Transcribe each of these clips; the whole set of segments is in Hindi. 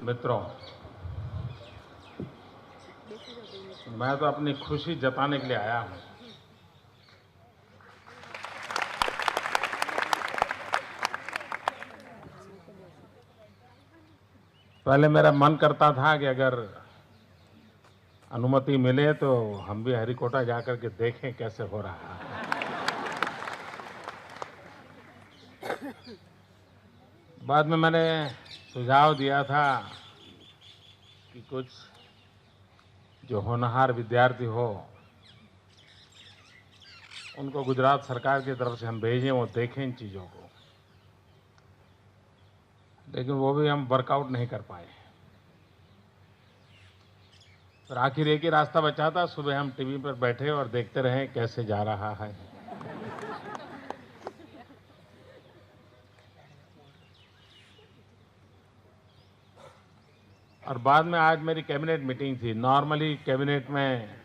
मित्रों, मैं तो अपनी खुशी जताने के लिए आया हूं। पहले मेरा मन करता था कि अगर अनुमति मिले तो हम भी हरिकोटा जाकर के देखें कैसे हो रहा है। बाद में मैंने सुझाव दिया था कि कुछ जो होनहार विद्यार्थी हो उनको गुजरात सरकार की तरफ से हम भेजें, वो देखें इन चीज़ों को, लेकिन वो भी हम वर्कआउट नहीं कर पाए। फिर आखिर एक ही रास्ता बचा था, सुबह हम टीवी पर बैठे और देखते रहे कैसे जा रहा है। और बाद में आज मेरी कैबिनेट मीटिंग थी। नॉर्मली कैबिनेट में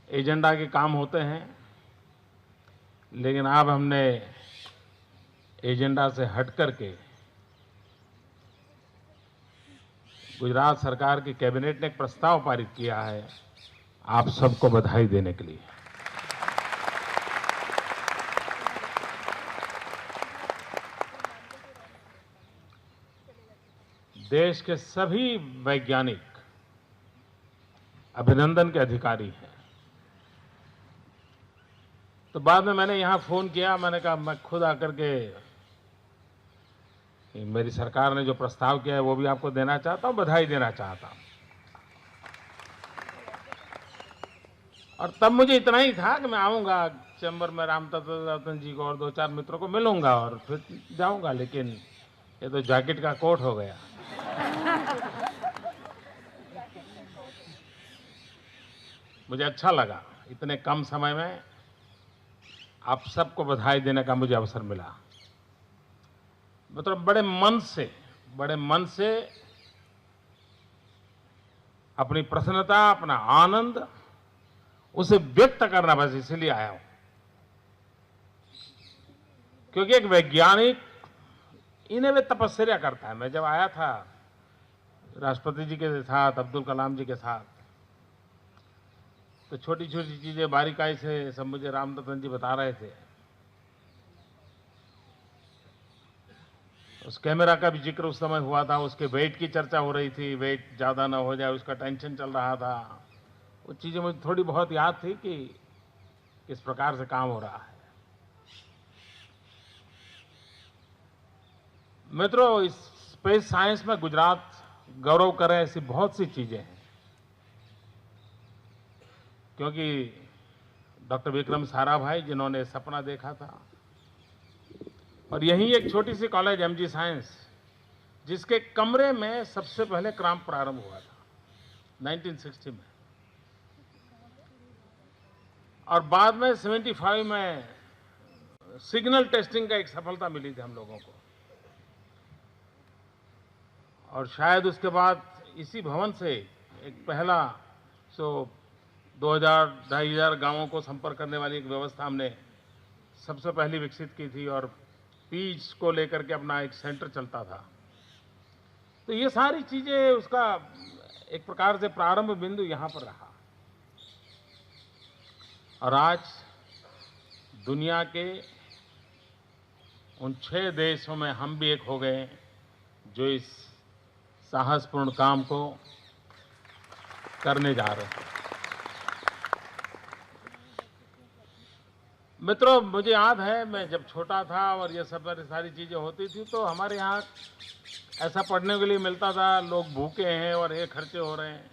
एजेंडा के काम होते हैं, लेकिन अब हमने एजेंडा से हट करके गुजरात सरकार की कैबिनेट ने एक प्रस्ताव पारित किया है आप सबको बधाई देने के लिए। देश के सभी वैज्ञानिक अभिनंदन के अधिकारी हैं। तो बाद में मैंने यहां फोन किया, मैंने कहा मैं खुद आकर के मेरी सरकार ने जो प्रस्ताव किया है वो भी आपको देना चाहता हूं, बधाई देना चाहता हूं। और तब मुझे इतना ही था कि मैं आऊंगा चैम्बर में, रामतत्व जी को और दो चार मित्रों को मिलूंगा और फिर जाऊंगा, लेकिन ये तो जैकेट का कोट हो गया। मुझे अच्छा लगा, इतने कम समय में आप सबको बधाई देने का मुझे अवसर मिला। मतलब बड़े मन से अपनी प्रसन्नता, अपना आनंद उसे व्यक्त करना, बस इसलिए आया हूं। क्योंकि एक वैज्ञानिक इन्हें वे तपस्या करता है। मैं जब आया था राष्ट्रपति जी के साथ, अब्दुल कलाम जी के साथ, तो छोटी छोटी चीजें बारीकाई से सब मुझे रामतत्व जी बता रहे थे। उस कैमरा का भी जिक्र उस समय हुआ था, उसके वेट की चर्चा हो रही थी, वेट ज्यादा ना हो जाए उसका टेंशन चल रहा था। वो चीजें मुझे थोड़ी बहुत याद थी कि किस प्रकार से काम हो रहा है। मित्रों, इस स्पेस साइंस में गुजरात गौरव करे ऐसी बहुत सी चीजें हैं। क्योंकि डॉक्टर विक्रम साराभाई जिन्होंने सपना देखा था, और यही एक छोटी सी कॉलेज एमजी साइंस, जिसके कमरे में सबसे पहले काम प्रारंभ हुआ था 1960 में, और बाद में 75 में सिग्नल टेस्टिंग का एक सफलता मिली थी हम लोगों को। और शायद उसके बाद इसी भवन से एक पहला 2000-2500 गांवों को संपर्क करने वाली एक व्यवस्था हमने सबसे पहली विकसित की थी, और पीच को लेकर के अपना एक सेंटर चलता था। तो ये सारी चीजें उसका एक प्रकार से प्रारंभ बिंदु यहां पर रहा। और आज दुनिया के उन 6 देशों में हम भी एक हो गए जो इस साहसपूर्ण काम को करने जा रहे हैं। मित्रों, मुझे याद है मैं जब छोटा था और ये सब सारी चीजें होती थी, तो हमारे यहाँ ऐसा पढ़ने के लिए मिलता था, लोग भूखे हैं और ये खर्चे हो रहे हैं,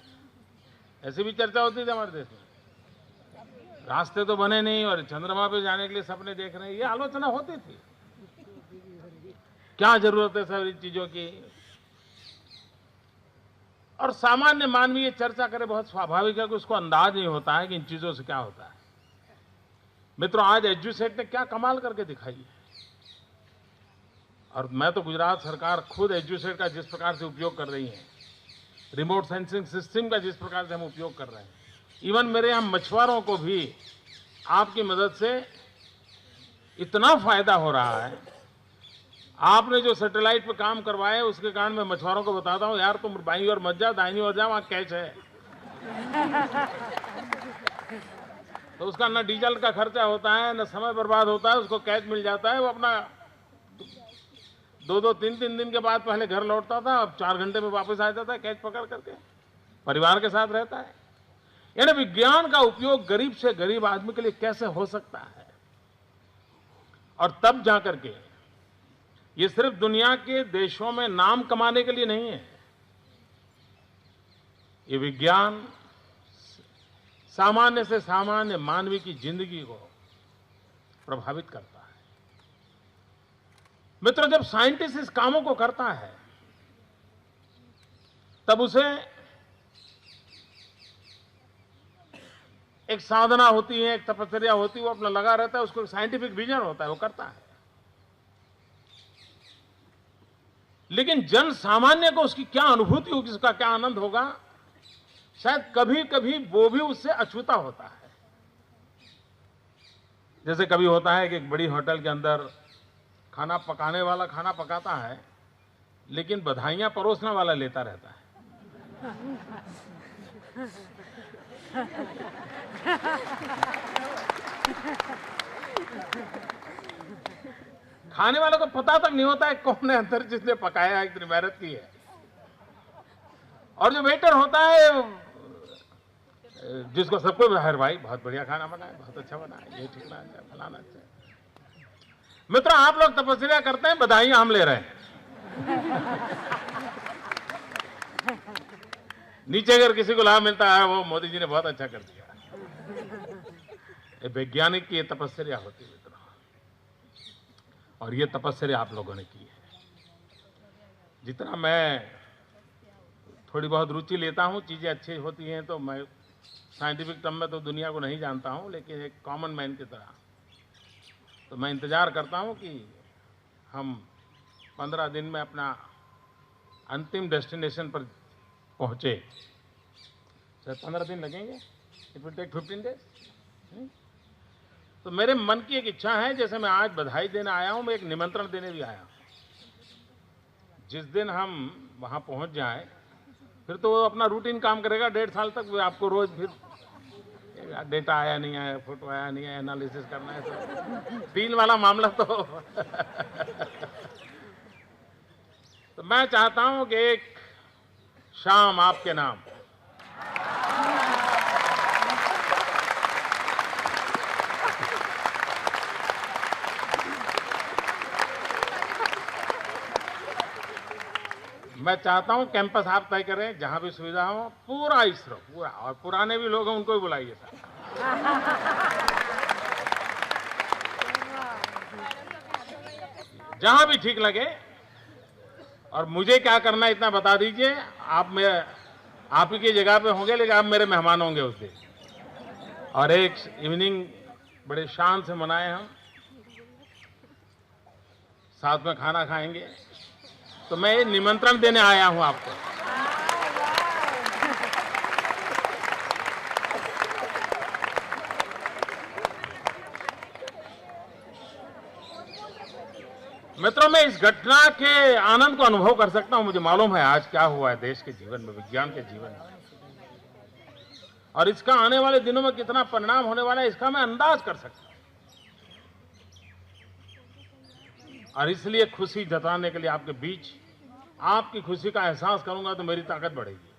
ऐसी भी चर्चा होती थी हमारे देश में। रास्ते तो बने नहीं और चंद्रमा पे जाने के लिए सपने देख रहे हैं, ये आलोचना होती थी। क्या जरूरत है सारी चीजों की? और सामान्य मानवीय ये चर्चा करे, बहुत स्वाभाविक है कि उसको अंदाज नहीं होता है कि इन चीजों से क्या होता है। मित्रों, आज एजुसेट ने क्या कमाल करके दिखाई है। और मैं तो गुजरात सरकार खुद एजुसेट का जिस प्रकार से उपयोग कर रही है, रिमोट सेंसिंग सिस्टम का जिस प्रकार से हम उपयोग कर रहे हैं, इवन मेरे यहां मछुआरों को भी आपकी मदद से इतना फायदा हो रहा है। आपने जो सैटेलाइट पे काम करवाए उसके कारण मैं मछुआरों को बताता हूँ, यार तुम बाईं ओर मत जा, दाहिनी ओर जा, वहां कैच है। तो उसका न डीजल का खर्चा होता है, न समय बर्बाद होता है, उसको कैच मिल जाता है। वो अपना 2-2, 3-3 दिन के बाद पहले घर लौटता था, अब 4 घंटे में वापस आ जाता है कैच पकड़ करके, परिवार के साथ रहता है। यानी विज्ञान का उपयोग गरीब से गरीब आदमी के लिए कैसे हो सकता है, और तब जाकर के ये सिर्फ दुनिया के देशों में नाम कमाने के लिए नहीं है। ये विज्ञान सामान्य से सामान्य मानवी की जिंदगी को प्रभावित करता है। मित्रों, जब साइंटिस्ट इस कामों को करता है तब उसे एक साधना होती है, एक तपस्या होती है, वो अपना लगा रहता है, उसको एक साइंटिफिक विजन होता है, वो करता है। लेकिन जन सामान्य को उसकी क्या अनुभूति होगी, उसका क्या आनंद होगा, शायद कभी कभी वो भी उससे अछूता होता है। जैसे कभी होता है कि एक बड़ी होटल के अंदर खाना पकाने वाला खाना पकाता है, लेकिन बधाइयां परोसने वाला लेता रहता है। खाने वालों को पता तक नहीं होता है कौन है अंदर जिसने पकाया है, इतनी मेहनत की है। और जो वेटर होता है, जिसको सबको बाहर, भाई बहुत बढ़िया खाना बना है, बहुत अच्छा बना है, ये ठीक ना अच्छा, फलाना अच्छा। मित्रों, आप लोग तपस्या करते हैं, बधाइयां हम ले रहे हैं। नीचे अगर किसी को लाभ मिलता है, वो मोदी जी ने बहुत अच्छा कर दिया। वैज्ञानिक की ये तपस्या होती है मित्रों, और ये तपस्या आप लोगों ने की है। जितना मैं थोड़ी बहुत रुचि लेता हूं, चीजें अच्छी होती हैं, तो मैं साइंटिफिक टर्म में तो दुनिया को नहीं जानता हूं, लेकिन एक कॉमन मैन की तरह तो मैं इंतजार करता हूं कि हम 15 दिन में अपना अंतिम डेस्टिनेशन पर पहुंचे। शायद 15 दिन लगेंगे, इट विल टेक 15 डेज। तो मेरे मन की एक इच्छा है, जैसे मैं आज बधाई देने आया हूं, मैं एक निमंत्रण देने भी आया हूं। जिस दिन हम वहां पहुंच जाएं, फिर तो वो अपना रूटीन काम करेगा 1.5 साल तक। वो आपको रोज फिर डेटा आया नहीं आया, फोटो आया नहीं आया, एनालिसिस करना है, सब डील वाला मामला तो तो मैं चाहता हूं कि एक शाम आपके नाम मैं चाहता हूं कैंपस आप तय करें, जहां भी सुविधा हो, पूरा इसरो पूरा, और पुराने भी लोग हैं उनको भी बुलाइए सर। जहां भी ठीक लगे। और मुझे क्या करना है इतना बता दीजिए। आप ही की जगह पे होंगे, लेकिन आप मेरे मेहमान होंगे उस दिन, और एक इवनिंग बड़े शान से मनाए, हम साथ में खाना खाएंगे। तो मैं निमंत्रण देने आया हूं आपको। मित्रों, मैं इस घटना के आनंद को अनुभव कर सकता हूं। मुझे मालूम है आज क्या हुआ है देश के जीवन में, विज्ञान के जीवन में, और इसका आने वाले दिनों में कितना परिणाम होने वाला है, इसका मैं अंदाज कर सकता हूं। और इसलिए खुशी जताने के लिए आपके बीच आपकी खुशी का एहसास करूंगा तो मेरी ताकत बढ़ेगी।